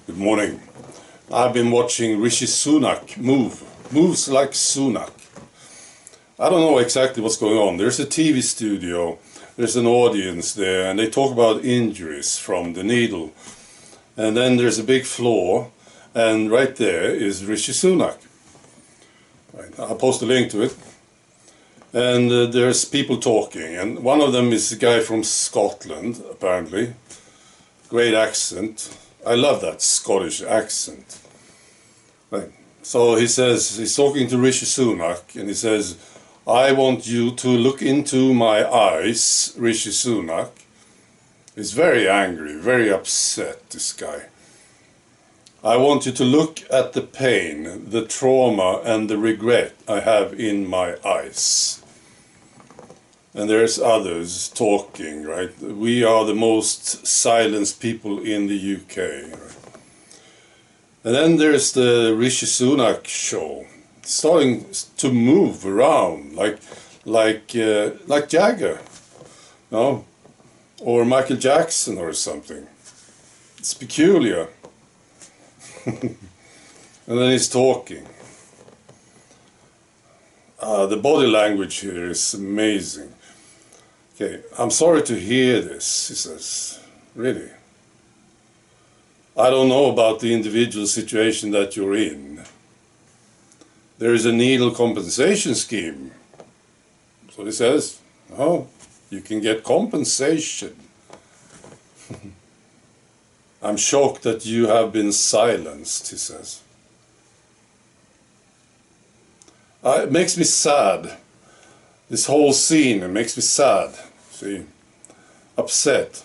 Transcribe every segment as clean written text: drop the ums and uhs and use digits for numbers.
Good morning. I've been watching Rishi Sunak moves like Sunak. I don't know exactly what's going on. There's a TV studio, there's an audience there, and they talk about injuries from the needle. And then there's a big floor, and right there is Rishi Sunak. Right, I'll post a link to it. And there's people talking, and one of them is a guy from Scotland, apparently. Great accent. I love that Scottish accent. Right. So he says, he's talking to Rishi Sunak, and he says, I want you to look into my eyes, Rishi Sunak. He's very angry, very upset, this guy. I want you to look at the pain, the trauma, and the regret I have in my eyes. And there's others talking, right? We are the most silenced people in the UK. Right? And then there's the Rishi Sunak show, starting to move around like Jagger, no, or Michael Jackson or something. It's peculiar. And then he's talking. The body language here is amazing. Okay, I'm sorry to hear this, he says. Really? I don't know about the individual situation that you're in. There is a needle compensation scheme. So he says, oh, you can get compensation. I'm shocked that you have been silenced, he says. It makes me sad. This whole scene, it makes me sad, see, upset.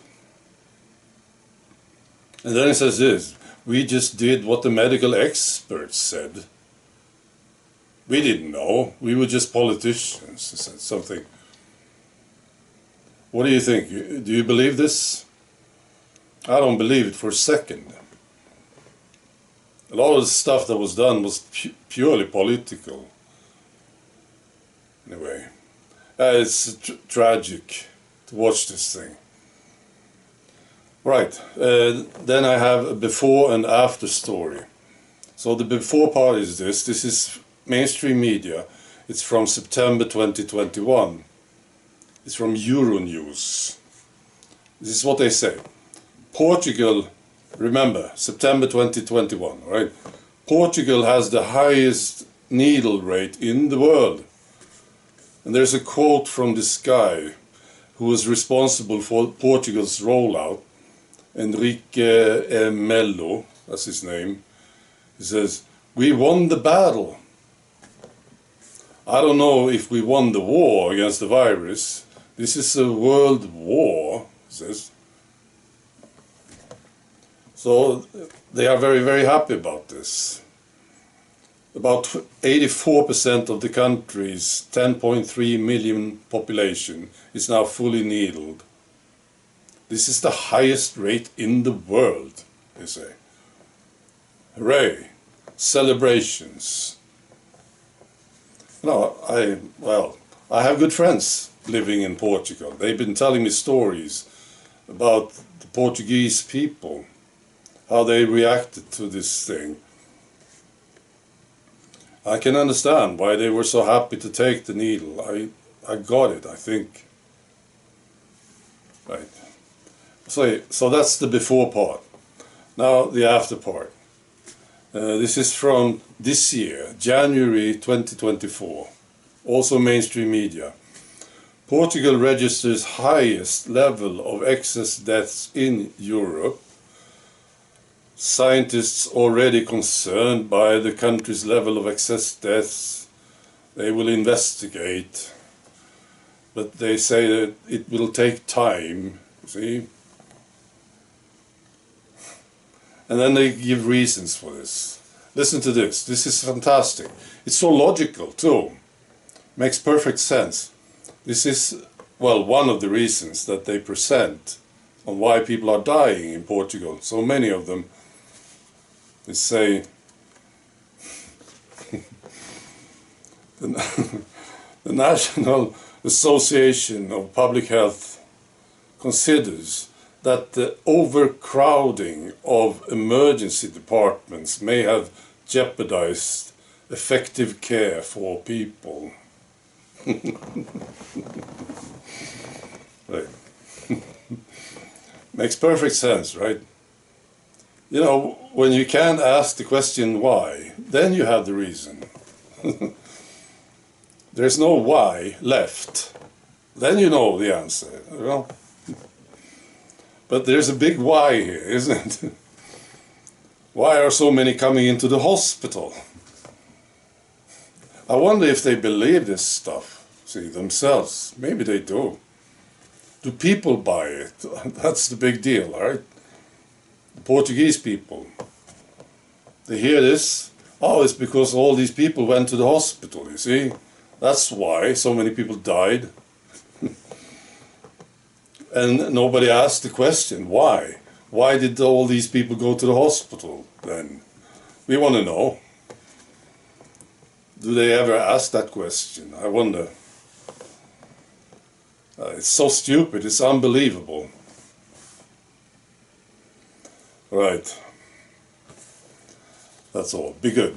And then he says this, we just did what the medical experts said. We didn't know, we were just politicians, he said something. What do you think? Do you believe this? I don't believe it for a second. A lot of the stuff that was done was purely political. Anyway. It's tragic to watch this thing. Right, then I have a before and after story. So the before part is this. This is mainstream media. It's from September 2021. It's from Euronews. This is what they say. Portugal, remember, September 2021, right? Portugal has the highest needle rate in the world. And there's a quote from this guy who was responsible for Portugal's rollout, Enrique Melo, that's his name. He says, we won the battle. I don't know if we won the war against the virus. This is a world war, he says. So they are very, very happy about this. About 84% of the country's 10.3 million population is now fully needled. This is the highest rate in the world, they say. Hooray! Celebrations. No, I have good friends living in Portugal. They've been telling me stories about the Portuguese people, how they reacted to this thing. I can understand why they were so happy to take the needle. I got it, I think. Right. So that's the before part. Now the after part. This is from this year, January 2024. Also mainstream media. Portugal registers highest level of excess deaths in Europe. Scientists already concerned by the country's level of excess deaths. They will investigate, but they say that it will take time, see? And then they give reasons for this. Listen to this, this is fantastic. It's so logical too, makes perfect sense. This is, well, one of the reasons that they present on why people are dying in Portugal, so many of them. They say the National Association of Public Health considers that the overcrowding of emergency departments may have jeopardized effective care for people. Right. Makes perfect sense, right? You know, when you can't ask the question why, then you have the reason. There's no why left. Then you know the answer. You know? But there's a big why here, isn't it? Why are so many coming into the hospital? I wonder if they believe this stuff, see, themselves. Maybe they do. Do people buy it? That's the big deal, right? The Portuguese people. They hear this. Oh, it's because all these people went to the hospital, you see? That's why so many people died. And nobody asked the question, why? Why did all these people go to the hospital then? We want to know. Do they ever ask that question? I wonder. It's so stupid, it's unbelievable. Right. That's all. Be good.